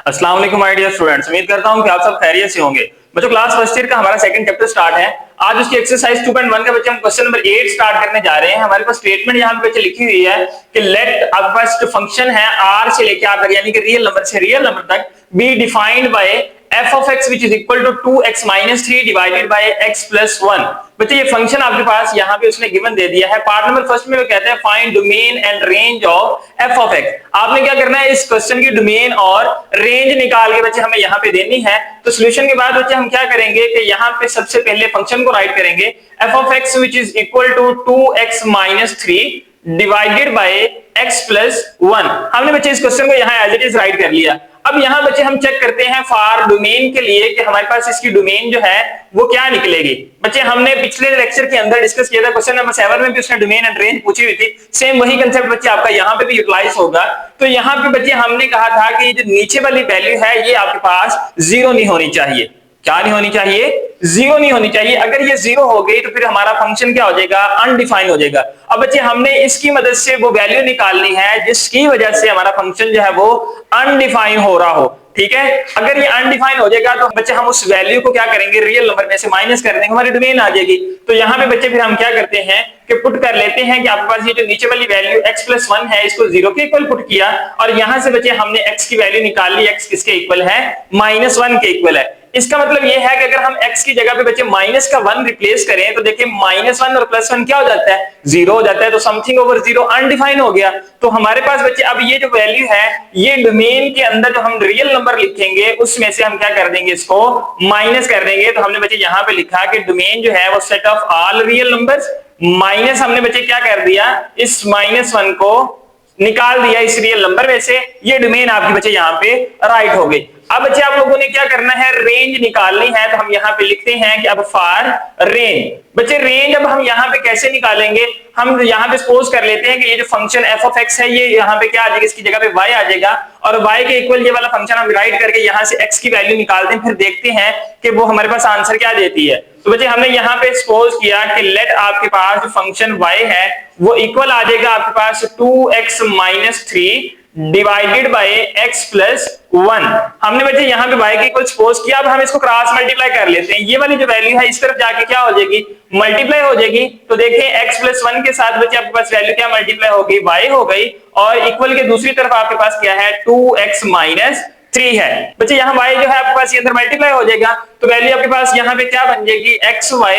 अस्सलाम वालेकुम my dear students, उम्मीद करता हूं कि आप सब खैरियत से होंगे। बच्चों, क्लास फर्स्ट ईयर का हमारा सेकंड चैप्टर स्टार्ट है। आज उसकी एक्सरसाइज 2.1 का बच्चे हम क्वेश्चन नंबर 8 स्टार्ट करने जा रहे हैं। हमारे पास स्टेटमेंट यहाँ पे बच्चे लिखी हुई है कि लेट आपके पास जो फंक्शन है r से लेके r तक, यानी कि रियल नंबर से रियल नंबर तक, be defined by f of x which is equal to 2x minus 3 divided by x plus 1। बच्चे ये फंक्शन आपके पास यहाँ पे उसने गिवन दे दिया है। पार्ट नंबर फर्स्ट में वो कहते हैं find domain and range of f of x। आपने क्या करना है, इस क्वेश्चन की डोमेन और रेंज निकाल के बच्चे हमें यहाँ पे देनी है। तो सॉल्यूशन के बाद बच्चे हम क्या करेंगे कि यहाँ पे सबसे पहले फंक्शन को राइट करेंगे f of x which is equal to 2x minus 3 divided by x plus 1। हमने बच्चे इस क्वेश्चन को यहाँ एज इट इज राइट कर लिया। अब यहाँ बच्चे हम चेक करते हैं फॉर डोमेन के लिए कि हमारे पास इसकी डोमेन जो है वो क्या निकलेगी। बच्चे हमने पिछले लेक्चर के अंदर डिस्कस किया था, क्वेश्चन नंबर 7 में भी उसने डोमेन एंड रेंज पूछी हुई थी। सेम वही कंसेप्ट बच्चे आपका यहाँ पे भी यूटिलाइज होगा। तो यहाँ पे बच्चे हमने कहा था कि जो नीचे वाली वैल्यू है ये आपके पास जीरो नहीं होनी चाहिए। क्या नहीं होनी चाहिए? जीरो नहीं होनी चाहिए। अगर ये जीरो हो गई तो फिर हमारा फंक्शन क्या हो जाएगा? अनडिफाइन हो जाएगा। अब बच्चे हमने इसकी मदद से वो वैल्यू निकालनी है जिसकी वजह से हमारा फंक्शन जो है वो अनडिफाइन हो रहा हो। ठीक है, अगर ये अनडिफाइंड हो जाएगा तो बच्चे हम उस वैल्यू को क्या करेंगे, रियल नंबर में से माइनस कर देंगे, हमारी डोमेन आ जाएगी। तो यहाँ पे बच्चे फिर हम क्या करते हैं कि पुट कर लेते हैं कि आपके पास ये जो नीचे वाली वैल्यू x plus 1 है इसको जीरो के इक्वल पुट किया और यहाँ से बच्चे हमने x की वैल्यू निकाल ली। x किसके इक्वल है? -1 के इक्वल है। इसका मतलब ये है कि अगर हम x की जगह पे बच्चे माइनस का 1 रिप्लेस करें तो देखिए -1 और +1 क्या हो जाता है? जीरो हो जाता है। तो समथिंग ओवर जीरो अनडिफाइन हो गया। तो हमारे पास बच्चे अब ये जो वैल्यू है ये डोमेन के अंदर जो हम रियल नंबर लिखेंगे उसमें से हम क्या कर देंगे, इसको माइनस कर देंगे। तो हमने बच्चे यहाँ पे लिखा कि डोमेन जो है वो set of all real numbers minus हमने बच्चे क्या कर दिया, इस -1 को निकाल दिया इस रियल नंबर में से। ये डोमेन आपकी बच्चे यहाँ पे राइट हो गई। अब बच्चे आप लोगों ने क्या करना है, रेंज निकालनी है। तो हम यहाँ पे लिखते हैं कि अब फॉर रेंज। बच्चे रेंज अब हम यहाँ पे कैसे निकालेंगे, हम यहाँ पे सपोज कर लेते हैं कि ये जो फंक्शन f of x है ये यहाँ पे क्या आ जाएगा, इसकी जगह पे y आ जाएगा और y के इक्वल ये वाला फंक्शन हम राइट करके यहाँ से x की वैल्यू निकालते हैं। फिर देखते हैं कि वो हमारे पास आंसर क्या देती है। तो बच्चे हमने यहाँ पे सपोज किया कि लेट आपके पास जो फंक्शन y है वो इक्वल आ जाएगा आपके पास 2x minus 3 divided by x plus 1। हमने बच्चे यहाँ पे y के इक्वल सपोज किया। अब हम इसको क्रॉस मल्टीप्लाई कर लेते हैं। ये वाली जो वैल्यू है इस तरफ जाके क्या हो जाएगी, मल्टीप्लाई हो जाएगी। तो देखें x plus 1 के साथ बच्चे आपके पास वैल्यू क्या मल्टीप्लाई हो गई, y हो गई। और इक्वल के दूसरी तरफ आपके पास क्या है, 2x minus 3 है। बच्चे यहाँ y जो है आपके पास ये अंदर मल्टीप्लाई हो जाएगा। तो वैल्यू आपके पास यहाँ पे क्या बन जाएगी, xy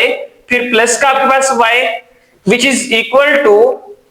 फिर प्लस का आपके पास y which is equal to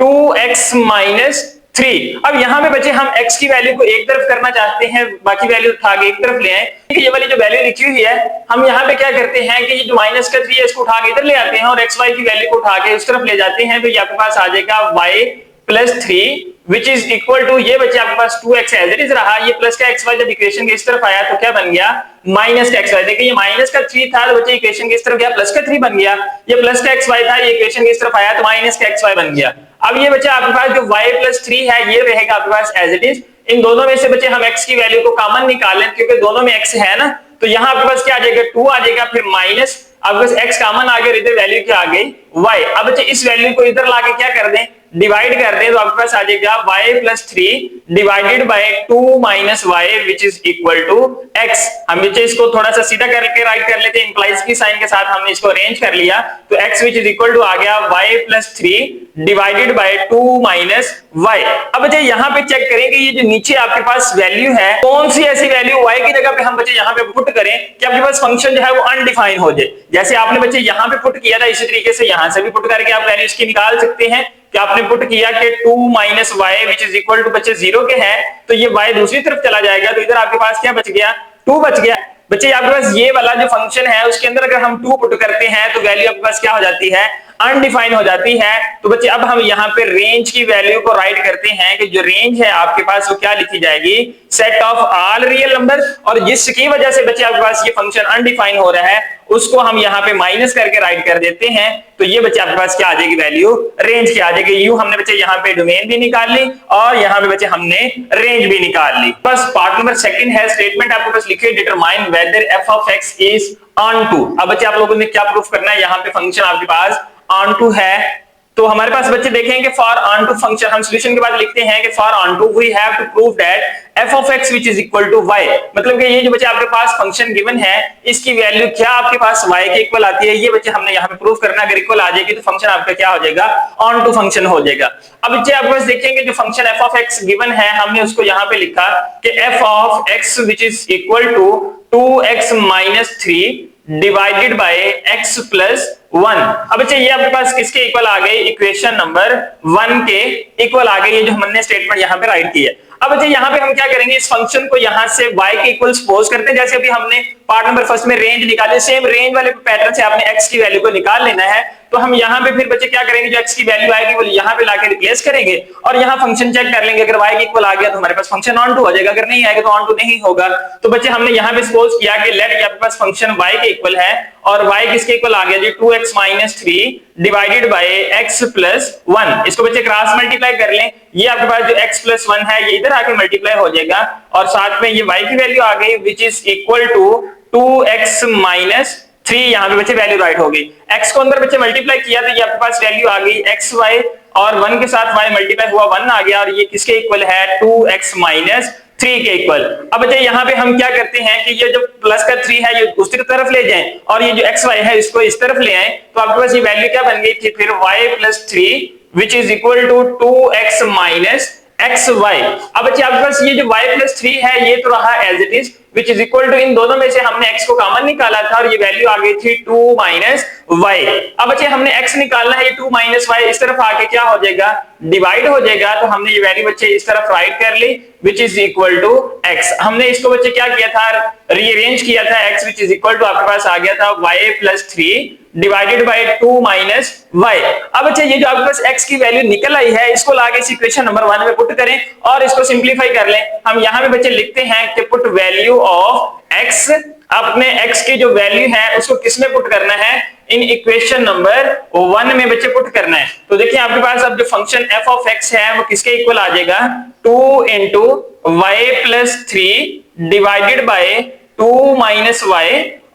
2x minus 3। अब यहाँ पे बच्चे हम x की वैल्यू को एक तरफ करना चाहते हैं, बाकी वैल्यू उठा के एक तरफ ले आए। ये वाली जो वैल्यू लिखी हुई है हम यहाँ पे क्या करते हैं कि ये जो माइनस का 3 है इसको उठा के इधर ले आते हैं और xy की वैल्यू को उठा के उस तरफ ले जाते हैं। तो ये आपके पास आ जाएगा y plus 3 which is equal to, ये बच्चे आपके पास 2x एज इट इज रहा। ये प्लस का xy जब इक्वेशन के इस तरफ आया तो क्या बन गया, माइनस का xy। देखिए ये माइनस का 3 था तो बच्चे इक्वेशन के इस तरफ गया, प्लस का 3 बन गया। ये प्लस का xy था, ये इक्वेशन के इस तरफ आया तो माइनस का xy बन गया। अब ये बच्चे आपके पास जो y plus 3 है ये रहेगा आपके पास एज इट इज। इन दोनों में से बच्चे हम x की वैल्यू को कॉमन निकालें क्योंकि दोनों में x है ना। तो यहाँ आपके पास क्या आ जाएगा, 2 आ जाएगा, फिर माइनस आपके पास x कॉमन आ गया, इधर वैल्यू क्या आ गई, y। अब बच्चे इस वैल्यू को इधर लाके क्या कर दें, डिवाइड कर दें। तो आपके पास आ जाएगा y plus 3 divided by 2 minus y which is equal to x। हम बच्चे इसको थोड़ा सा सीधा करके राइट कर लेते हैं, इंप्लाइज की साइन के साथ हमने इसको अरेंज कर लिया। तो x which is equal to आ गया y plus 3 divided by 2 minus y। अब बच्चे यहाँ पे चेक करें कि ये जो नीचे आपके पास वैल्यू है कौन सी ऐसी वैल्यू y की जगह पे हम बच्चे यहाँ पे पुट करें कि आपके पास फंक्शन जो है वो अनडिफाइन हो जाए। जैसे आपने बच्चे यहाँ पे पुट किया था इसी तरीके से यहाँ से भी पुट करके आप वैल्यू इसकी निकाल सकते हैं। कि आपने पुट किया कि 2 minus y which is equal to बच्चे 0 के है तो ये y दूसरी तरफ चला जाएगा। तो इधर आपके पास क्या बच गया, 2 बच गया। बच्चे आपके पास ये वाला जो फंक्शन है उसके अंदर अगर हम 2 पुट करते हैं तो वैल्यू आपके पास क्या हो जाती है, अनडिफाइन हो जाती है। तो बच्चे अब हम यहाँ पे रेंज की वैल्यू को राइट करते हैं कि जो रेंज है आपके पास वो क्या लिखी जाएगी, set of all real numbers. और जिसकी वजह से बच्चे आपके पास ये फंक्शन अनडिफाइन हो रहा है उसको हम यहाँ पे माइनस करके राइट कर देते हैं। तो ये बच्चे आपके पास क्या आ जाएगी, वैल्यू रेंज की आ जाएगी। यूं हमने बच्चे यहाँ पे डोमेन भी निकाल ली और यहाँ पे बच्चे हमने रेंज भी निकाल ली। बस पार्ट नंबर सेकंड है, स्टेटमेंट आपके पास लिखे determine whether f of x is on to। अब बच्चे आप लोगों ने क्या प्रूफ करना है, यहाँ पे फंक्शन आपके पास on to है तो हमारे पास बच्चे देखेंगे फॉर ऑन टू फंक्शन, हम सॉल्यूशन के बाद लिखते हैं कि for onto we have to prove that F of X which is equal to Y, मतलब कि ये जो बच्चे आपके पास फंक्शन गिवन है इसकी वैल्यू क्या आपके पास वाई के इक्वल आती है, ये बच्चे हमने यहाँ पे प्रूव करना है। अगर इक्वल आ जाएगी तो फंक्शन आपका क्या हो जाएगा, ऑन टू फंक्शन हो जाएगा। अब बच्चे आपके पास देखेंगे जो function F of X given है हमने उसको यहाँ पे लिखा कि F of X which is equal to 2x minus 3 divided by x plus 1। अब अच्छा ये आपके पास किसके इक्वल आ गई, इक्वेशन नंबर 1 के इक्वल आ गई, ये जो हमने स्टेटमेंट यहाँ पे राइट की है। अब अच्छा यहाँ पे हम क्या करेंगे, इस फंक्शन को यहाँ से y के इक्वल सपोज करते हैं, जैसे अभी हमने पार्ट नंबर फर्स्ट में रेंज निकाले, सेम रेंज वाले पैटर्न से आपने x की वैल्यू को निकाल लेना है। तो हम यहाँ पे फिर बच्चे क्या करेंगे, जो x की वैल्यू आएगी वो यहाँ पे लाके रिप्लेस करेंगे और यहाँ फंक्शन चेक कर लेंगे, अगर y के इक्वल आ गया तो हमारे पास फंक्शन ऑन टू हो जाएगा, अगर नहीं आएगा तो ऑन टू नहीं होगा। तो बच्चे हमने यहाँ पे सपोज किया कि लेट आपके पास फंक्शन y के इक्वल है और y किसके इक्वल आ गया जी, 2x minus 3 divided by x plus 1। इसको बच्चे क्रॉस मल्टीप्लाई कर लें, ये आपके पास जो x प्लस 1 है ये इधर आके मल्टीप्लाई हो जाएगा और साथ में ये y की वैल्यू आ गई which is equal to 2x minus 3, यहाँ पे बच्चे वैल्यू राइट हो गई। x को अंदर बच्चे मल्टीप्लाई किया तो ये आपके पास वैल्यू आ गई xy और 1 के साथ y मल्टीप्लाई हुआ 1 आ गया और ये किसके इक्वल है, 2x माइनस 3 के इक्वल। अब बच्चे यहाँ पे हम क्या करते हैं कि ये जो प्लस का 3 है ये दूसरी तरफ ले जाएं और ये जो xy है इसको इस तरफ ले आए, तो आपके पास ये वैल्यू क्या बन गई थी फिर y plus 3 which is equal to 2x minus xy। अब बच्चे आपके पास ये जो y प्लस 3 है ये तो रहा as it is which is equal to, इन दोनों में से हमने x को कॉमन निकाला था और ये वैल्यू आ गई थी 2 माइनस y। अब बच्चे हमने x निकालना है, ये 2 माइनस y इस तरफ आके क्या हो जाएगा, डिवाइड हो जाएगा, तो हमने ये वैल्यू बच्चे इस तरफ राइट कर ली which is equal to x। हमने इसको बच्चे क्या किया था, रीअरेंज किया था, x which is equal to आपके पास आ गया था y plus 3 divided by 2 minus y। अब अच्छा ये जो आपके पास x की वैल्यू निकल आई है इसको लाके इस इक्वेशन नंबर 1 में पुट करें और इसको सिंपलीफाई कर लें। हम यहाँ पे बच्चे लिखते हैं कि पुट वैल्यू ऑफ x, अपने x की जो वैल्यू है उसको किसमें पुट करना है, इन इक्वेशन नंबर 1 में बच्चे पुट करना है। तो देखिए आपके पास अब जो फंक्शन f ऑफ x है वो किसके इक्वल आ जाएगा, 2 into y plus 3 divided by 2 minus y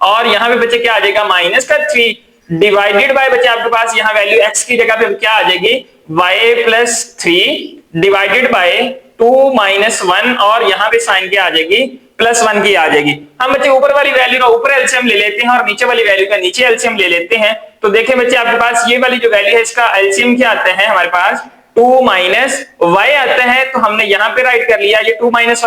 और यहाँ पे बच्चे क्या आ जाएगा, माइनस का 3 डिवाइडेड बाय बच्चे आपके पास यहाँ वैल्यू x की जगह पे क्या आ जाएगी, y plus 3 divided by 2 minus 1 और यहाँ पे साइन क्या आ जाएगी, प्लस 1 की आ जाएगी। हम बच्चे ऊपर वाली वैल्यू का ऊपर एलसीएम ले लेते हैं और नीचे वाली वैल्यू का नीचे एलसीएम ले लेते हैं। तो देखें बच्चे आपके पास ये वाली जो वैल्यू है इसका एलसीएम क्या आता है, हमारे पास 2 माइनस y आता है, तो हमने यहाँ पे राइट कर लिया, ये 2 माइनस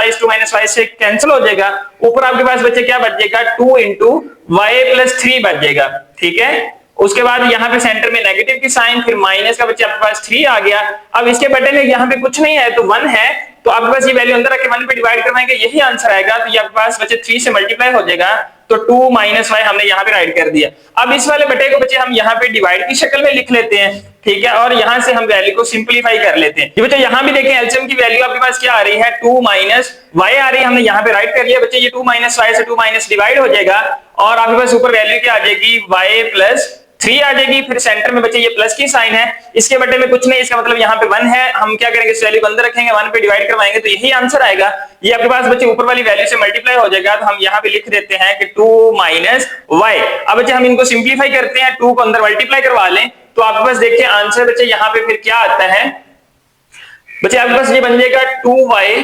y से कैंसिल हो जाएगा, ऊपर आपके पास बच्चे क्या बच जाएगा, 2 इंटू y प्लस 3 बच जाएगा, ठीक है। उसके बाद यहाँ पे सेंटर में नेगेटिव की साइन, फिर माइनस का बच्चे आपके पास 3 आ गया। अब इसके बटन में यहाँ पे कुछ नहीं है तो 1 है, तो आपके पास ये वैल्यू अंदर रख के 1 पे डिवाइड करवाएंगे, यही आंसर आएगा। तो ये आपके पास बच्चे 3 से मल्टीप्लाई हो जाएगा, तो 2 माइनस y हमने यहाँ पे राइट कर दिया। अब इस वाले बटे को बच्चे हम यहाँ पे डिवाइड की शक्ल में लिख लेते हैं, ठीक है, और यहाँ से हम वैल्यू को सिंपलीफाई कर लेते हैं। ये बच्चे यहाँ भी देखें एलसीएम की वैल्यू आपके पास क्या आ रही है, 2 माइनस y आ रही है, हमने यहाँ पे राइट कर लिया बच्चे, ये 2 माइनस y से 2 माइनस डिवाइड हो जाएगा और आपके पास ऊपर वैल्यू क्या आ जाएगी, y प्लस 3 आ जाएगी, फिर सेंटर में बच्चे ये प्लस की साइन है, इसके बटे में कुछ नहीं, इसका मतलब यहाँ पे 1 है, हम क्या करेंगे इस वैल्यू को अंदर रखेंगे, 1 पे डिवाइड करवाएंगे तो यही आंसर आएगा। ये आपके पास बच्चे ऊपर वाली वैल्यू से मल्टीप्लाई हो जाएगा, तो हम यहाँ पे लिख देते हैं कि 2 माइनस y। अब बच्चे हम इनको सिंप्लीफाई करते हैं, 2 को अंदर मल्टीप्लाई करवा लें तो आपके पास देखिए आंसर बच्चे यहाँ पे फिर क्या आता है, बच्चे आपके पास ये बन जाएगा 2y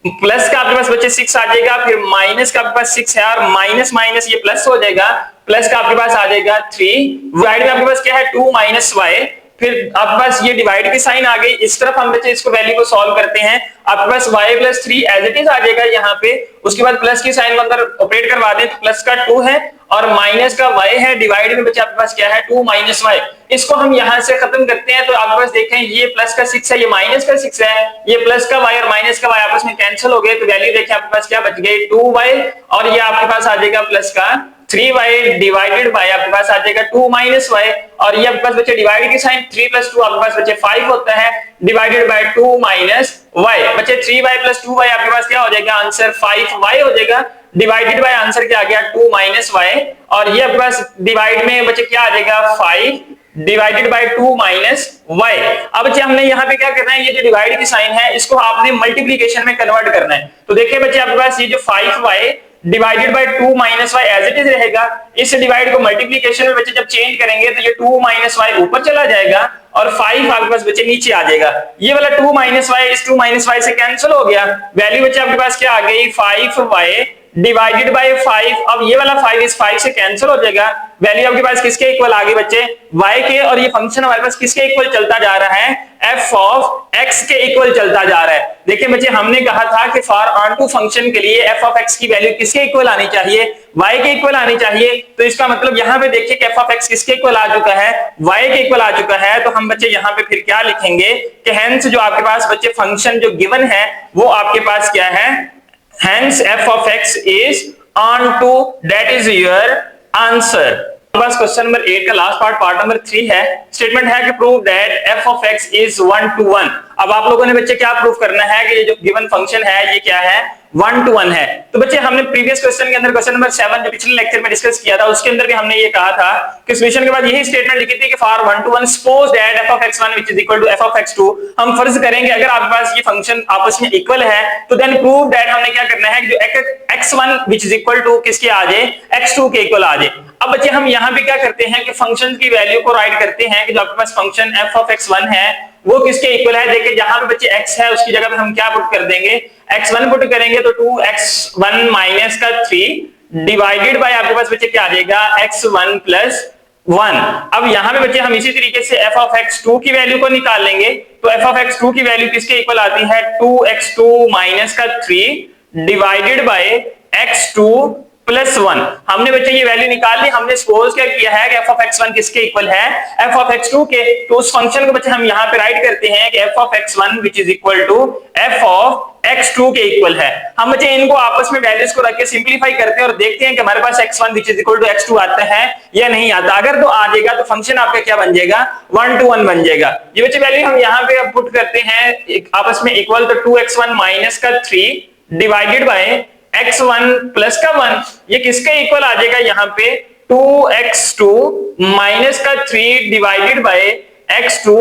प्लस का आपके पास बच्चे 6 आ जाएगा, फिर माइनस का आपके पास 6 है और माइनस माइनस ये प्लस हो जाएगा, प्लस का आपके पास आ जाएगा 3, डिवाइड में आपके पास क्या है 2 माइनस y, फिर आपके पास ये डिवाइड की साइन आ गई, इस तरफ हम बच्चे इसको वैल्यू को सॉल्व करते हैं, आपके पास y plus 3 as it is आ जाएगा यहाँ पे, उसके बाद प्लस की साइन को अंदर ऑपरेट करवा दें तो प्लस का 2 है और माइनस का y है, डिवाइड में बच्चे आपके पास क्या है 2 माइनस y। इसको हम यहाँ से खत्म करते हैं तो आपके पास देखें ये प्लस का 6 है, ये माइनस का 6 है, ये प्लस का y और माइनस का y आपस में कैंसिल हो गए, तो वैल्यू देखिए आपके पास क्या बच गई 2y और ये आपके पास आ जाएगा प्लस का 3y डिवाइडेड बाय आपके पास आ जाएगा 2 माइनस y और ये आपके पास बच्चे डिवाइड की साइन 3 प्लस 2 आपके पास बच्चे 5 होता है, डिवाइडेड बाय 2 माइनस y, बच्चे 3y प्लस 2y आपके पास क्या हो जाएगा, आंसर 5y हो जाएगा, डिवाइडेड बाय आंसर क्या आ गया 2 माइनस y और ये आपके पास डिवाइड में बच्चे क्या आ जाएगा 5 डिवाइडेड बाय 2 माइनस y। अब बच्चे हमने यहाँ पे क्या करना है, ये जो डिवाइड की साइन है इसको आपने मल्टीप्लीकेशन में कन्वर्ट करना है। तो देखिए बच्चे आपके पास ये जो 5y divided by 2 minus Y as it is रहेगा। इस डिवाइड को मल्टीप्लीकेशन में बच्चे जब चेंज करेंगे तो ये 2 माइनस वाई ऊपर चला जाएगा और 5 आपके पास बच्चे नीचे आ जाएगा। ये वाला 2 माइनस वाई इस 2 माइनस वाई से कैंसिल हो गया, वैल्यू बच्चे आपके पास क्या आ गई 5y डिवाइडेड बाय 5। अब ये वाला 5 इस 5 से कैंसिल हो जाएगा, वैल्यू आपके पास किसके इक्वल आ गई बच्चे y के, और ये फंक्शन हमारे पास किसके इक्वल चलता जा रहा है f ऑफ x के इक्वल चलता जा रहा है। देखिए बच्चे हमने कहा था कि फॉर ऑन टू फंक्शन के लिए f ऑफ x की वैल्यू किसके इक्वल आनी चाहिए y के इक्वल आनी चाहिए। तो इसका मतलब यहां पे देखिए कि f ऑफ x किसके इक्वल आ चुका है y के इक्वल आ चुका है। तो हम बच्चे यहां पे फिर क्या लिखेंगे कि हेंस जो आपके पास बच्चे फंक्शन जो गिवन है वो आपके पास क्या है, hence f of x is on to, that is your answer। बस क्वेश्चन नंबर 8 का लास्ट पार्ट नंबर 3 है। स्टेटमेंट है कि prove that f of x is 1 to 1। अब आप लोगों ने बच्चे क्या प्रूव करना है कि ये जो गिवन फंक्शन है ये क्या है 1 to 1 है। तो बच्चे हमने प्रीवियस क्वेश्चन के अंदर क्वेश्चन नंबर 7 जो पिछले लेक्चर में डिस्कस किया था उसके अंदर भी हमने ये कहा था कि सॉल्यूशन के बाद यही स्टेटमेंट लिखी थी कि for 1 to 1 suppose that f of x1 which is equal to f of x2। हम फर्ज करेंगे अगर आपके पास ये फंक्शन आपस में इक्वल है तो देन प्रूव दैट हमने क्या करना है कि जो x1 which is equal to किसके आ जाए x2 के इक्वल आ जाए। अब बच्चे हम यहाँ पे क्या करते हैं कि फंक्शन की वैल्यू को राइट करते हैं कि जो आपके पास फंक्शन f of x1 है वो किसके इक्वल है। देखिए जहां पे बच्चे x है उसकी जगह पे हम क्या पुट कर देंगे x1 पुट करेंगे तो 2x1 माइनस का 3 डिवाइडेड बाय आपके पास बच्चे क्या आ जाएगा x1 प्लस 1। अब यहां पे बच्चे हम इसी तरीके से f of x2 की वैल्यू को निकाल लेंगे तो f of x2 की वैल्यू किसके इक्वल आती है 2x2 माइनस का 3 डिवाइडेड बाय x2 प्लस 1। हमने बच्चे ये वैल्यू निकाल ली। हमने सपोज क्या किया है कि f of x1 किसके इक्वल है f of x2 के। तो उस फंक्शन को बच्चे हम यहाँ पे राइट करते हैं कि f of x1 which is equal to f of x2 के इक्वल है। हम बच्चे इनको आपस में वैल्यूज को रख के सिंपलीफाई करते हैं और देखते हैं कि हमारे पास x1 which is equal to x2 आता है या नहीं आता। अगर तो आ जाएगा तो फंक्शन आपका क्या बन जाएगा 1 to 1 बन जाएगा। ये बच्चे वैल्यू हम यहाँ पे पुट करते हैं आपस में इक्वल तो 2x1 माइनस का 3 डिवाइडेड बाय x1 प्लस का 1। ये किसके इक्वल आ जाएगा यहाँ पे 2x2 माइनस का 3 डिवाइडेड बाय x2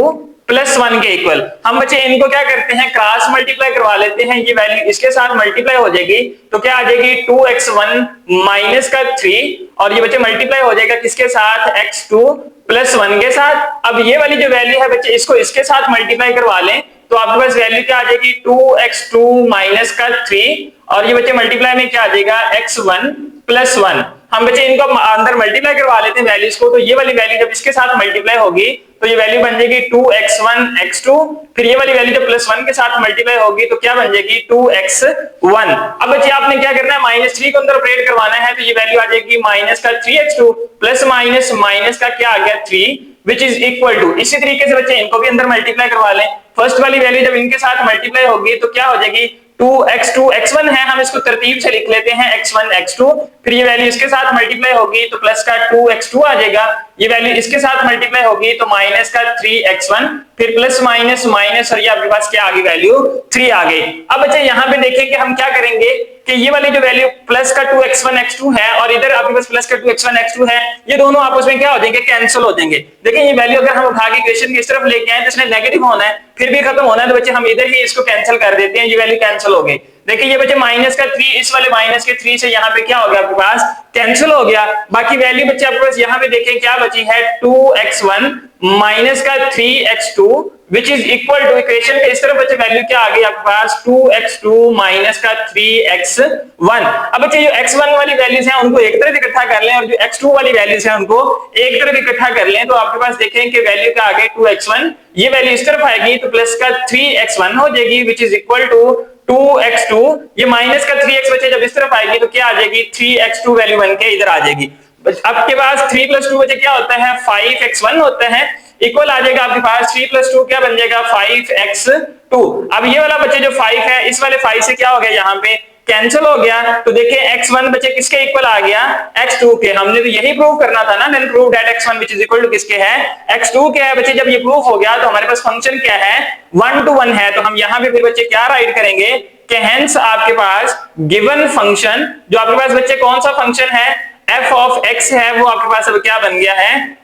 प्लस 1 के इक्वल। हम बच्चे इनको क्या करते हैं क्रॉस मल्टीप्लाई करवा लेते हैं, ये वैल्यू इसके साथ मल्टीप्लाई हो जाएगी तो क्या आ जाएगी 2x1 माइनस का 3 और ये बच्चे मल्टीप्लाई हो जाएगा किसके साथ x2 प्लस 1 के साथ। अब ये वाली जो वैल्यू है बच्चे इसको इसके साथ मल्टीप्लाई करवा लें तो आपके पास वैल्यू क्या आ जाएगी 2x2 माइनस का 3 और ये बच्चे मल्टीप्लाई में क्या आ जाएगा x1 प्लस 1। हम बच्चे इनको अंदर मल्टीप्लाई करवा लेते हैं वैल्यूज को तो ये वाली वैल्यू जब इसके साथ मल्टीप्लाई होगी तो ये वैल्यू बन जाएगी 2x1 x2, फिर ये वाली वैल्यू जब प्लस 1 के साथ मल्टीप्लाई होगी तो क्या बन जाएगी 2x1। अब बच्चे आपने क्या करना है -3 को अंदर ऑपरेट करवाना है तो ये वैल्यू आ जाएगी माइनस का 3x2 प्लस माइनस माइनस का क्या आ गया 3 which is equal to। इसी तरीके से बच्चे इनको भी अंदर मल्टीप्लाई करवा लें। फर्स्ट वाली वैल्यू जब इनके साथ मल्टीप्लाई होगी तो क्या हो जाएगी 2x2 x1 है हम इसको तरतीब से लिख लेते हैं x1 x2, फिर ये वैल्यू इसके साथ मल्टीप्लाई होगी तो प्लस का 2x2 आ जाएगा, ये वैल्यू इसके साथ मल्टीप्लाई होगी तो माइनस का 3x1 फिर प्लस माइनस माइनस और ये आपके पास क्या आ गई वैल्यू 3 आ गई। अब बच्चे यहाँ पे देखें कि हम क्या करेंगे कि ये वाली जो वैल्यू प्लस का 2x1 x2 है और इधर आपके पास प्लस का 2x1 x2 है ये दोनों आपस में क्या हो जाएंगे कैंसिल हो जाएंगे। देखिए ये वैल्यू अगर हम उठा के इक्वेशन की इस तरफ लेके आए तो इसने नेगेटिव होना है फिर भी खत्म होना है तो बच्चे हम इधर ही इसको कैंसिल कर देते हैं, ये वैल्यू कैंसिल हो गई। देखिए ये बच्चे माइनस का 3 इस वाले माइनस के 3 से यहाँ पे क्या हो गया आपके पास कैंसिल हो गया। बाकी वैल्यू बच्चे आपके पास यहाँ पे देखें क्या बची है 2x1 माइनस का 3x2 which is equal to equation के इस तरफ बच्चे वैल्यू क्या आ गई आपके पास 2x2 माइनस का 3x1। अब बच्चे जो x1 वाली वैल्यूज हैं उनको एक तरफ इकट्ठा कर लें और जो x2 वाली वैल्यूज हैं उनको एक तरफ इकट्ठा कर लें तो आपके पास देखें कि वैल्यू क्या आ गई 2x1, ये वैल्यू इस तरफ आएगी तो प्लस का 3x1 हो जाएगी which is equal to 2x2, ये माइनस का 3x बचे जब इस तरफ आएगी तो क्या आ जाएगी 3x2 वैल्यू बन के इधर आ जाएगी। आपके पास 3 + 2 बचे क्या होता है 5x1 होता है, इक्वल आ जाएगा आपके पास 3 + 2 क्या बन जाएगा 5x2। अब ये वाला बच्चे जो 5 है इस वाले 5 से क्या हो गया यहाँ पे कैंसिल हो गया तो देखिए x1 बच्चे किसके इक्वल आ गया x2 के। हमने तो यही प्रूव करना था ना, then prove that x1 which is equal to किसके है x2 के है। बच्चे जब ये प्रूफ हो गया तो हमारे पास फंक्शन क्या है 1 to 1 है तो हम यहाँ पे फिर बच्चे क्या राइट करेंगे कि हेंस आपके पास गिवन फंक्शन जो आपके पास बच्चे कौन सा फंक्शन है f of x है वो आपके पास अब क्या बन गया है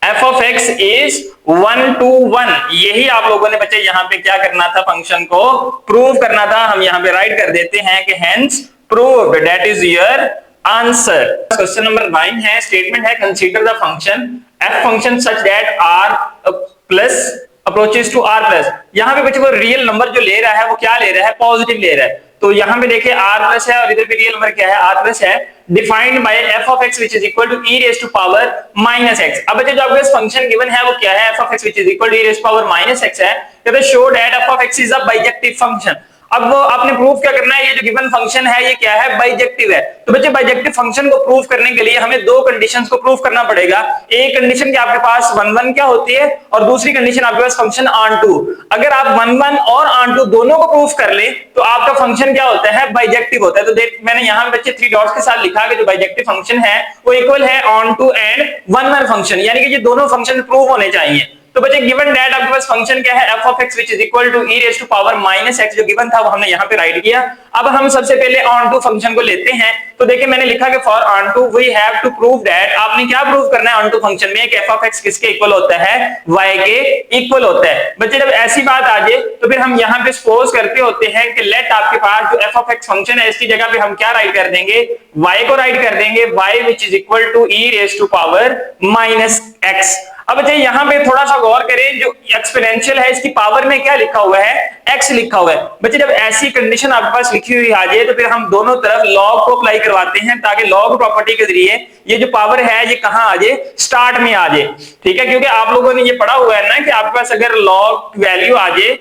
f of x is 1 to 1। यही आप लोगों ने बच्चे यहाँ पे क्या करना था फंक्शन को प्रूव करना था। हम यहाँ पे राइट कर देते हैं कि hence proved, that is your answer. Question number 9 है, स्टेटमेंट है consider the function f function such that r plus approaches to r plus. यहाँ पे बच्चे को रियल नंबर जो ले रहा है वो क्या ले रहा है, पॉजिटिव ले रहा है। तो यहाँ पे देखिए r प्लस है और इधर पे रियल नंबर क्या है, r प्लस है, defined by f of x which is equal to e raised to power minus x। अब बच्चे जो आपके पास फंक्शन गिवन है वो क्या है, f of x which is equal to e raised to power minus x है। कहते show that f of x is a bijective function। अब वो आपने प्रूव क्या करना है, ये जो गिवन फंक्शन है ये क्या है, बाइजेक्टिव है। तो बच्चे बाइजेक्टिव फंक्शन को प्रूव करने के लिए हमें दो कंडीशंस को प्रूव करना पड़ेगा। एक कंडीशन कि आपके पास 1 1 क्या होती है और दूसरी कंडीशन आपके पास फंक्शन ऑन टू। अगर आप 1 1 और ऑन टू दोनों को प्रूव कर ले तो आपका फंक्शन क्या होता है, बाइजेक्टिव होता है। तो देख मैंने यहाँ पे बच्चे 3 डॉट्स के साथ लिखा कि जो बाइजेक्टिव फंक्शन है वो इक्वल है ऑन टू एंड 1 1 फंक्शन, यानी कि ये दोनों फंक्शन प्रूव होने चाहिए। तो बच्चे गिवन दैट आपके पास फंक्शन क्या है, f of x which is equal to e raised to power minus x, जो गिवन था वो हमने यहाँ पे राइट किया। अब हम सबसे पहले ऑन टू फंक्शन को लेते हैं। तो देखिए मैंने लिखा कि for onto we have to prove that, आपने क्या प्रूव करना है ऑन टू फंक्शन में, कि f of x किसके इक्वल होता है, y के इक्वल होता है। बच्चे जब ऐसी बात आ जाए तो फिर हम यहाँ पे सपोज करते होते हैं कि लेट आपके पास जो f of x फंक्शन है इसकी जगह पे हम क्या राइट कर देंगे, y को राइट कर देंगे, y which is equal to e raised to power minus x। अब बच्चे यहाँ पे थोड़ा सा गौर करें, जो एक्सपोनेंशियल है इसकी पावर में क्या लिखा हुआ है, x लिखा हुआ है। बच्चे जब ऐसी कंडीशन आपके पास लिखी हुई आ जाए तो फिर हम दोनों तरफ लॉग को अप्लाई करवाते हैं ताकि लॉग प्रॉपर्टी के जरिए ये जो पावर है ये कहां आ जाए, स्टार्ट में आ जाए। ठीक है, क्योंकि आप लोगों ने ये पढ़ा हुआ है ना कि आपके पास अगर लॉग वैल्यू आ जाए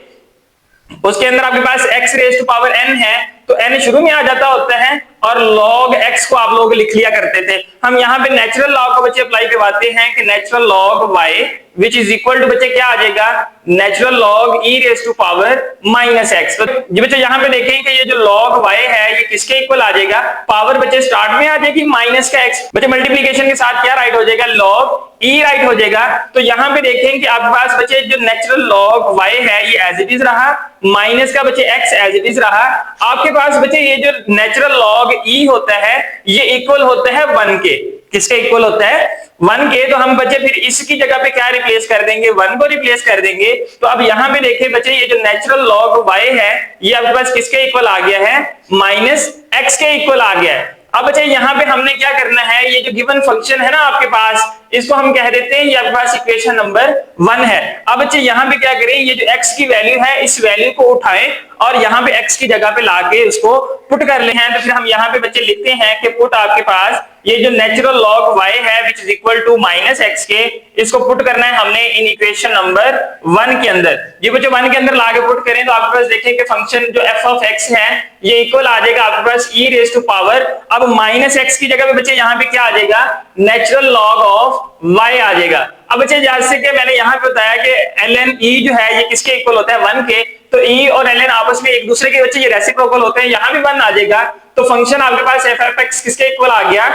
उसके अंदर आपके पास x raise to power n है तो n शुरू में आ जाता होता है और log x को आप लोग लिख लिया करते थे। हम यहाँ पे नेचुरल लॉग को बच्चे अप्लाई करवाते हैं कि natural log y which is equal to बच्चे क्या आ जाएगा, natural log e raise to power minus x। तो बच्चे यहाँ पे देखें कि ये जो log y है ये किसके इक्वल आ जाएगा, पावर बच्चे स्टार्ट में आ जाएगी माइनस का x। बच्चे मल्टीप्लीकेशन के साथ क्या राइट हो जाएगा, log e राइट हो जाएगा। तो यहाँ पे देखें कि आपके पास बच्चे जो नेचुरल लॉग y है ये एज इट इज रहा, माइनस का बच्चे x एज इट इज रहा। आपके पास बच्चे ये जो नेचुरल लॉग e होता है ये इक्वल होता है 1 के, किसके इक्वल होता है, 1 के। तो हम बच्चे फिर इसकी जगह पे क्या रिप्लेस कर देंगे, 1 को रिप्लेस कर देंगे। तो अब यहाँ पे देखिए बच्चे ये जो नेचुरल लॉग y है ये आपके पास किसके इक्वल आ गया है, माइनस x के इक्वल आ गया है। अब बच्चे यहाँ पे हमने क्या करना है, ये जो गिवन फंक्शन है ना आपके पास इसको हम कह देते हैं ये आपके पास इक्वेशन नंबर 1 है। अब बच्चे यहाँ पे क्या करें, ये जो x की वैल्यू है इस वैल्यू को उठाएं और यहाँ पे x की जगह पे लाके उसको पुट कर ले हैं। तो फिर हम यहाँ पे बच्चे लिखते हैं कि पुट आपके पास ये जो नेचुरल लॉग y है which is equal to minus x के, इसको पुट करना है हमने इन इक्वेशन नंबर 1 के अंदर। ये बच्चे 1 के अंदर लाके पुट करें तो आपके पास देखें कि फंक्शन जो f ऑफ x है ये इक्वल आ जाएगा आपके पास e रेज टू पावर, अब माइनस x की जगह पे बच्चे यहाँ पे क्या आ जाएगा, नेचुरल लॉग ऑफ y आ जाएगा। अब बच्चे जैसे कि मैंने यहाँ पे बताया कि ln e जो है ये किसके इक्वल होता है, 1 के। तो e और ln आपस में एक दूसरे के बच्चे ये रेसिप्रोकल होते हैं, यहाँ भी 1 आ जाएगा। तो फंक्शन आपके पास f ऑफ x किसके इक्वल आ गया,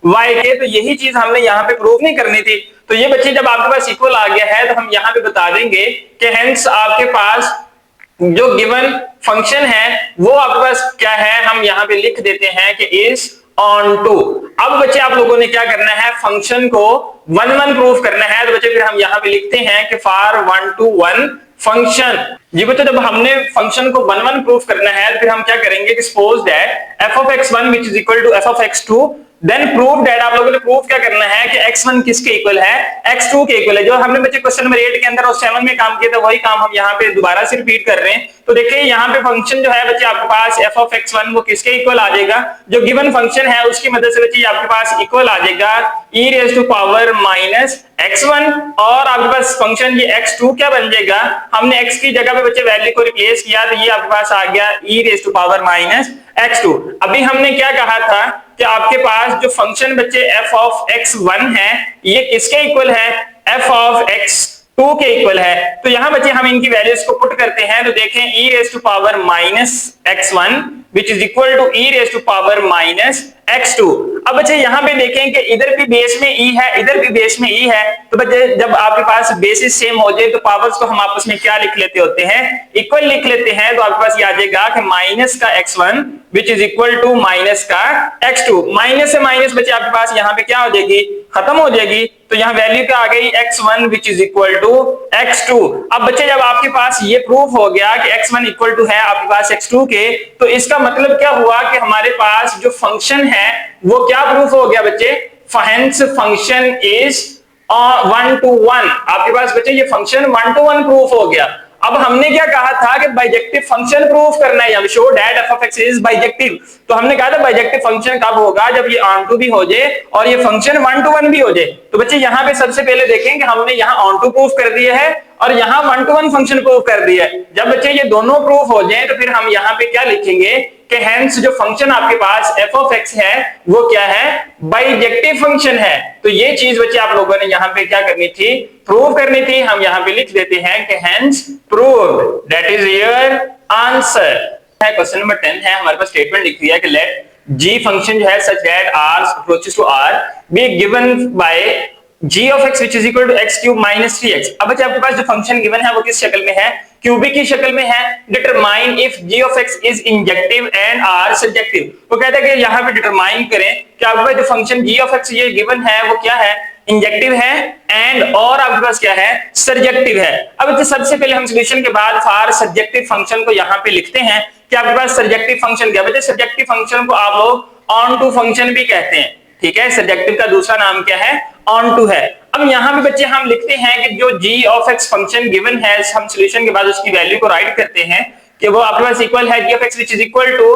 y के। तो यही चीज हमने यहाँ पे प्रूव नहीं करनी थी। तो ये बच्चे जब आपके पास इक्वल आ गया है तो हम यहाँ पे बता देंगे कि हेंस आपके पास जो गिवन फंक्शन है वो आपके पास क्या है, हम यहाँ पे लिख देते हैं कि इज ऑन टू। अब बच्चे आप लोगों ने क्या करना है, फंक्शन को 1 1 प्रूव करना है। तो बच्चे फिर हम यहाँ पे लिखते हैं कि फॉर 1 to 1 फंक्शन। जी बच्चे जब हमने फंक्शन को 1 1 प्रूव करना है तो फिर हम क्या करेंगे कि suppose that f of x1 which is equal to f of x2 then prove that. आप लोगों ने प्रूव क्या करना है कि x1 किसके इक्वल है, x2 के इक्वल है। जो हमने बच्चे क्वेश्चन नंबर 8 के अंदर और 7 में काम किया था वही काम हम यहाँ पे दोबारा से रिपीट कर रहे हैं। तो देखिए यहाँ पे फंक्शन जो है बच्चे आपके पास f of x1 वो किसके इक्वल आ जाएगा, जो गिवन फंक्शन है उसकी मदद से बच्चे आपके पास इक्वल आ जाएगा e raise to power minus x1 और आपके पास फंक्शन ये x2 क्या बन जाएगा, हमने x की जगह पे बच्चे वैल्यू को रिप्लेस किया तो ये आपके पास आ गया e raise to power minus x2। अभी हमने क्या कहा था कि आपके पास जो फंक्शन बच्चे f ऑफ x1 है ये किसके इक्वल है, f ऑफ x2 के इक्वल है। तो यहां बच्चे हम इनकी वैल्यूज को पुट करते हैं तो देखें e raise to power minus x1 which is equal to e raise to power minus x2। अब बच्चे यहाँ पे देखें कि इधर भी बेस में e है इधर भी बेस में e है। तो बच्चे जब आपके पास बेसिस सेम हो जाए तो पावर्स को हम आपस में क्या लिख लेते होते हैं, इक्वल लिख लेते हैं। तो आपके पास ये आ जाएगा कि माइनस का x1 which is equal to minus का x2। माइनस से माइनस बच्चे आपके पास यहाँ पे क्या हो जाएगी, खत्म हो जाएगी, तो यहाँ वैल्यू क्या आ गई x1 which is equal to x2। अब बच्चे जब आपके पास ये प्रूफ हो गया कि x1 इक्वल टू है आपके पास x2 के, तो इसका मतलब क्या हुआ कि हमारे पास जो फंक्शन है वो क्या प्रूफ हो गया बच्चे, हेंस फंक्शन इज 1-to-1। आपके पास बच्चे ये फंक्शन 1-to-1 प्रूफ हो गया। अब हमने क्या कहा था कि बाइजेक्टिव फंक्शन प्रूफ करना है, show that F of x is bijective. तो हमने कहा था बाइजेक्टिव फंक्शन कब होगा, जब ये ऑन टू भी हो जाए और ये फंक्शन 1-to-1 भी हो जाए। तो बच्चे यहाँ पे सबसे पहले देखें कि हमने यहाँ ऑन टू प्रूफ कर दिया है और यहाँ 1-to-1 फंक्शन प्रूफ कर दिया है। जब बच्चे ये दोनों प्रूफ हो जाए तो फिर हम यहाँ पे क्या लिखेंगे कि हेंस जो फंक्शन आपके पास एफ ऑफ एक्स है वो क्या है, बाइजेक्टिव फंक्शन है। तो ये चीज बच्चे आप लोगों ने यहाँ पे क्या करनी थी, प्रूव करनी थी। हम यहाँ पे लिख देते हैं कि hence proved, that is your answer. Question number 10 है, हमारे पास स्टेटमेंट लिखी है कि लेट g फंक्शन जो है such that r approaches to r be given by g of x which is equal to x cube minus 3x। अब बच्चे आपके पास जो फंक्शन गिवन है वो किस शक्ल में है, क्यूबिक की शक्ल में है। Determine if g of x is injective and r subjective. वो कहता है कि यहाँ पे डिटरमाइन करें कि आपके पास जो फंक्शन g of x ये गिवन है वो क्या है, इंजेक्टिव है एंड और आपके पास क्या है, सब्जेक्टिव है। अब सबसे पहले हम सॉल्यूशन के बाद फॉर सब्जेक्टिव फंक्शन को यहाँ पे लिखते हैं कि आपके पास सब्जेक्टिव फंक्शन क्या है। सब्जेक्टिव फंक्शन को आप लोग ऑन टू फंक्शन भी कहते हैं, ठीक है। सब्जेक्टिव का दूसरा नाम क्या है, ऑन टू है। अब यहाँ पे बच्चे हम लिखते हैं कि जो g of x function given है, हम सॉल्यूशन के बाद उसकी वैल्यू को राइट करते हैं कि वो आपके पास इक्वल है g of x which is equal to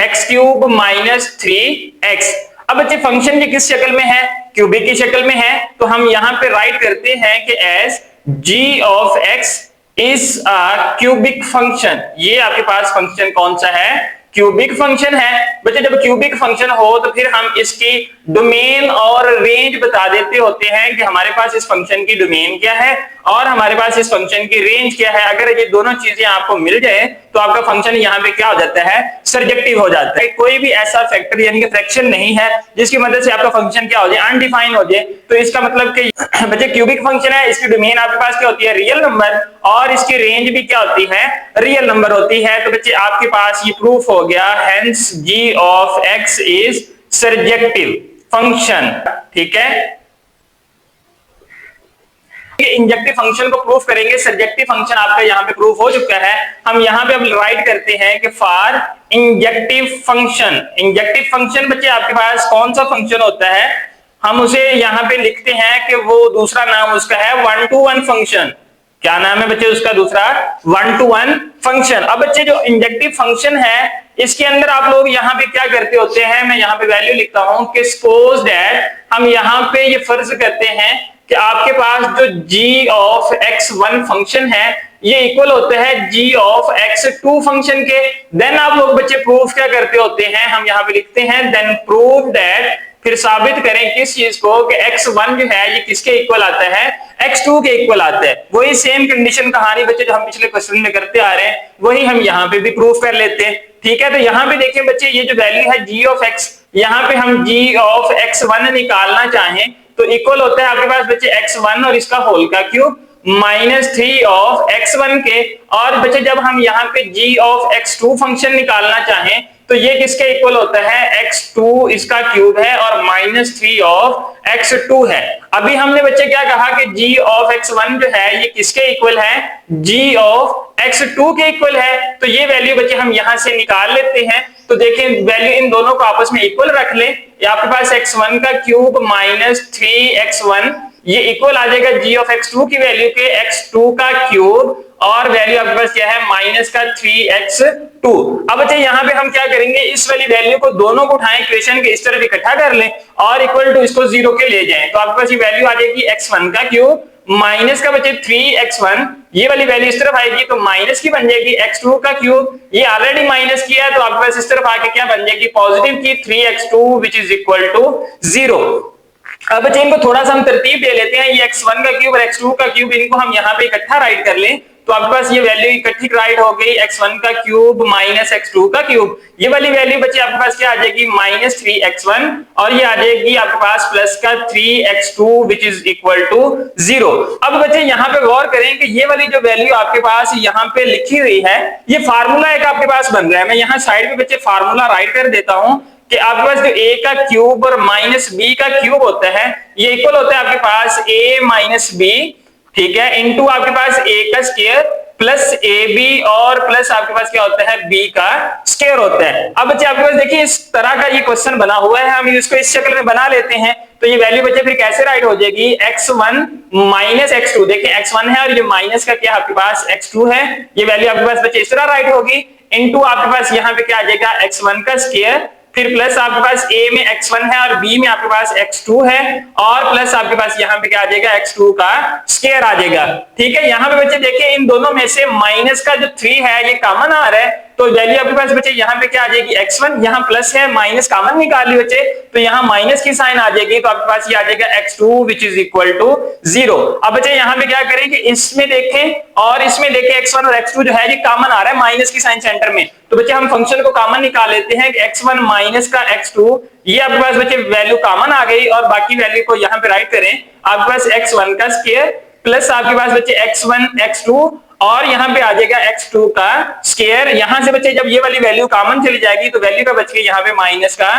x cube minus 3x। अब बच्चे फंक्शन ये किस शक्ल में है, क्यूबिक की शक्ल में है। तो हम यहाँ पे राइट करते हैं कि as g of x is a cubic function. ये आपके पास फंक्शन कौन सा है, क्यूबिक फंक्शन है। बच्चे जब क्यूबिक फंक्शन हो तो फिर हम इसकी डोमेन और रेंज बता देते होते हैं कि हमारे पास इस फंक्शन की डोमेन क्या है और हमारे पास इस फंक्शन की रेंज क्या है। अगर ये दोनों चीजें आपको मिल जाए तो आपका फंक्शन यहाँ पे क्या हो जाता है, सब्जेक्टिव हो जाता है। कोई भी ऐसा फैक्टर यानी कि फ्रैक्शन नहीं है जिसकी मदद से आपका फंक्शन क्या हो जाए, अनडिफाइन हो जाए। तो इसका मतलब कि बच्चे क्यूबिक फंक्शन है, इसकी डोमेन आपके पास क्या होती है, रियल नंबर, और इसकी रेंज भी क्या होती है, रियल नंबर होती है। तो बच्चे आपके पास ये प्रूफ हो गया, hence g of x is subjective function, ठीक है। इंजेक्टिव फंक्शन को प्रूफ करेंगे, सब्जेक्टिव फंक्शन आपका यहाँ पे प्रूफ हो चुका है। हम यहाँ पे अब राइट करते हैं कि for injective function. Injective function बच्चे आपके पास कौन सा फंक्शन होता है, हम उसे यहाँ पे लिखते हैं कि वो दूसरा नाम उसका है 1-to-1 फंक्शन। क्या नाम है बच्चे उसका दूसरा, 1-to-1 फंक्शन। अब बच्चे जो इंजेक्टिव फंक्शन है इसके अंदर आप लोग यहाँ पे क्या करते होते हैं, मैं यहाँ पे वैल्यू लिखता हूं कि सपोज दैट हम यहाँ पे ये फर्ज करते हैं कि आपके पास जो g ऑफ x1 फंक्शन है ये इक्वल होता है g ऑफ x2 फंक्शन के। देन आप लोग बच्चे प्रूफ क्या करते होते हैं, हम यहाँ पे लिखते हैं देन प्रूव दैट, फिर साबित करें किस चीज को कि x1 जो है ये किसके इक्वल आता है, x2 के इक्वल आता है। वही सेम कंडीशन कहानी बच्चे जो हम पिछले क्वेश्चन में करते आ रहे हैं वही हम यहाँ पे भी प्रूफ कर लेते हैं, ठीक है। तो यहाँ पे देखिए बच्चे ये जो वैल्यू है g ऑफ x, यहाँ पे हम g ऑफ x1 निकालना चाहें तो इक्वल होता है आपके पास बच्चे x1 और इसका होल का क्यूब -3 ऑफ x1 के। और बच्चे जब हम यहाँ पे g ऑफ x2 फंक्शन निकालना चाहें तो ये किसके इक्वल होता है, x2 इसका क्यूब है और -3 ऑफ x2 है। अभी हमने बच्चे क्या कहा कि g ऑफ x1 जो है ये किसके इक्वल है, g ऑफ x2 के इक्वल है। तो ये वैल्यू बच्चे हम यहां से निकाल लेते हैं। तो देखें वैल्यू इन दोनों को आपस में इक्वल रख लें, आपके पास x1 का क्यूब -3x1 ये इक्वल आ जाएगा g ऑफ x2 की वैल्यू के x2 का क्यूब और वैल्यू आपके पास क्या है, माइनस का 3x2। अब बच्चे यहाँ पे हम क्या करेंगे, इस वाली वैल्यू को दोनों को उठाएं, इक्वेशन के इस तरफ इकट्ठा कर लें और इक्वल टू इसको 0 के ले जाएं। तो आपके पास ये वैल्यू आ जाएगी x1 का क्यूब माइनस का बचे 3x1, ये वाली वैल्यू इस तरफ आएगी तो माइनस की बन जाएगी x2 का क्यूब, ये ऑलरेडी माइनस किया है तो आपके पास इस तरफ आके क्या बन जाएगी, पॉजिटिव की 3x2 which is equal to 0। अब बच्चे इनको थोड़ा सा हम तरतीब दे लेते हैं, ये x1 का क्यूब और x2 का क्यूब इनको हम यहाँ पे इकट्ठा राइट कर लें तो आपके पास ये वैल्यू इकट्ठी राइट हो गई, x1 का क्यूब माइनस x2 का क्यूब। ये वाली वैल्यू बच्चे आपके पास क्या आ जाएगी, -3x1 और ये आ जाएगी आपके पास प्लस का 3x2 which is equal to 0। अब बच्चे यहाँ पे गौर करें कि ये वाली जो वैल्यू आपके पास यहाँ पे लिखी हुई है ये फार्मूला एक आपके पास बन रहा है। मैं यहाँ साइड पे बच्चे फार्मूला राइट कर देता हूँ कि आपके पास जो a का क्यूब और माइनस b का क्यूब होता है ये इक्वल होता है आपके पास a माइनस b, ठीक है, इनटू आपके पास a का स्क्वायर प्लस ए बी और प्लस आपके पास क्या होता है b का स्क्वायर होता है। अब बच्चे आपके पास देखिए इस तरह का ये क्वेश्चन बना हुआ है, हम इसको इस शक्ल में बना लेते हैं तो ये वैल्यू बच्चे फिर कैसे राइट हो जाएगी, x1 माइनस x2, देखिए x1 है और ये माइनस का क्या आपके पास x2 है, ये वैल्यू आपके पास बच्चे इस तरह राइट होगी, इनटू आपके पास यहाँ पे क्या आ जाएगा x1 का स्क्वायर, फिर प्लस आपके पास a में x1 है और b में आपके पास x2 है और प्लस आपके पास यहाँ पे क्या आ जाएगा x2 का स्क्वायर आ जाएगा। ठीक है, यहाँ पे बच्चे देखिए इन दोनों में से माइनस का जो 3 है ये कॉमन आ रहा है तो वैल्यू आपके पास बच्चे यहाँ पे क्या आ जाएगी x1, यहाँ प्लस है माइनस कॉमन निकाल ली बच्चे तो यहाँ माइनस की साइन आ जाएगी तो आपके पास ये आ जाएगा x2 which is equal to 0। अब बच्चे यहाँ पे क्या करें कि इसमें देखें और इसमें देखें x1 और x2 जो है ये कॉमन आ रहा है माइनस की साइन सेंटर में, तो बच्चे हम फंक्शन को कॉमन निकाल लेते हैं कि x1 माइनस का x2, ये आपके पास बच्चे वैल्यू कॉमन आ गई और बाकी वैल्यू को यहाँ पे राइट करें, आपके पास x1 का स्क्वायर प्लस आपके पास बच्चे x1 x2 और यहाँ पे आ जाएगा x2 का स्क्वायर, यहां से बच्चे जब ये वाली वैल्यू कॉमन चली जाएगी तो वैल्यू का बच गया यहाँ पे माइनस का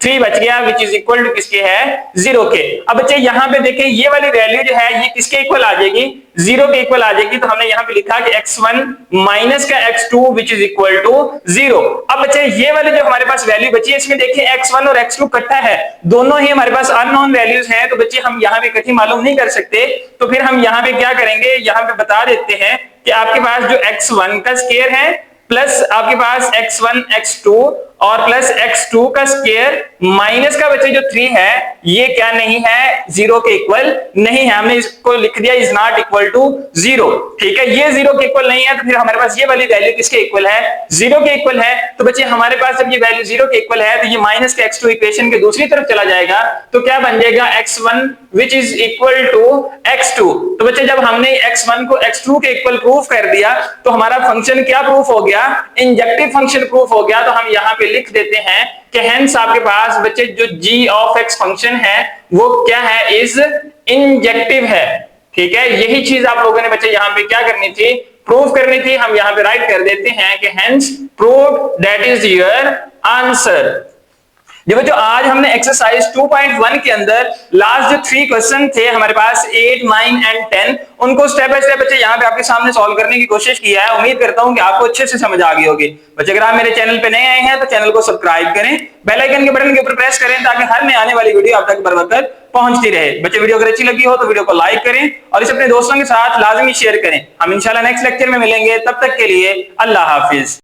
3 बच गया विच इज इक्वल टू किसके है 0 के। अब बच्चे यहाँ पे देखें ये वाली वैल्यू जो है ये किसके इक्वल आ जाएगी 0 के इक्वल आ जाएगी, तो हमने यहाँ पे लिखा कि x1 माइनस का x2 which is equal to 0। अब बच्चे ये वाली जो हमारे पास वैल्यू बची है इसमें देखिए x1 और x2 इकट्ठा है, दोनों ही हमारे पास अननोन वैल्यूज हैं तो बच्चे हम यहाँ पे इकट्ठी मालूम नहीं कर सकते, तो फिर हम यहाँ पे क्या करेंगे, यहाँ पे बता देते हैं कि आपके पास जो x1 का स्क्वायर है प्लस आपके पास x1 x2 और प्लस x2 का स्क्वायर माइनस का बच्चे जो 3 है ये क्या नहीं है 0 के इक्वल नहीं है, हमने इसको लिख दिया इज नॉट इक्वल टू 0। ठीक है, ये 0 के इक्वल नहीं है तो फिर हमारे पास ये वाली वैल्यू किसके इक्वल है 0 के इक्वल है, तो बच्चे हमारे पास जब ये वैल्यू 0 के इक्वल है तो ये माइनस का x2 इक्वेशन के दूसरी तरफ चला जाएगा तो क्या बन जाएगा x1 which is equal to x2। तो बच्चे जब हमने x1 को x2 के इक्वल प्रूफ कर दिया तो हमारा फंक्शन क्या प्रूफ हो गया, इंजेक्टिव फंक्शन प्रूफ हो गया, तो हम यहाँ पे लिख देते हैं कि हेंस आपके पास बच्चे जो g ऑफ x फंक्शन है वो क्या है इज इंजेक्टिव है। ठीक है, यही चीज आप लोगों ने बच्चे यहाँ पे क्या करनी थी, प्रूफ करनी थी, हम यहाँ पे राइट कर देते हैं कि hence prove that is your answer. देखो जो आज हमने एक्सरसाइज 2.1 के अंदर लास्ट जो 3 क्वेश्चन थे हमारे पास 8, 9 एंड 10 उनको स्टेप बाय स्टेप बच्चे यहाँ पे आपके सामने सॉल्व करने की कोशिश किया है, उम्मीद करता हूँ कि आपको अच्छे से समझ आ गई होगी। बच्चे अगर आप मेरे चैनल पे नए आए हैं तो चैनल को सब्सक्राइब करें, बेल आइकन के बटन के ऊपर प्रेस करें ताकि हर नए आने वाली वीडियो आप तक बर वक्त पहुंचती रहे। बच्चे वीडियो अगर अच्छी लगी हो तो वीडियो को लाइक करें और इसे अपने दोस्तों के साथ लाजमी शेयर करें। हम इंशाल्लाह नेक्स्ट लेक्चर में मिलेंगे, तब तक के लिए अल्लाह हाफिज।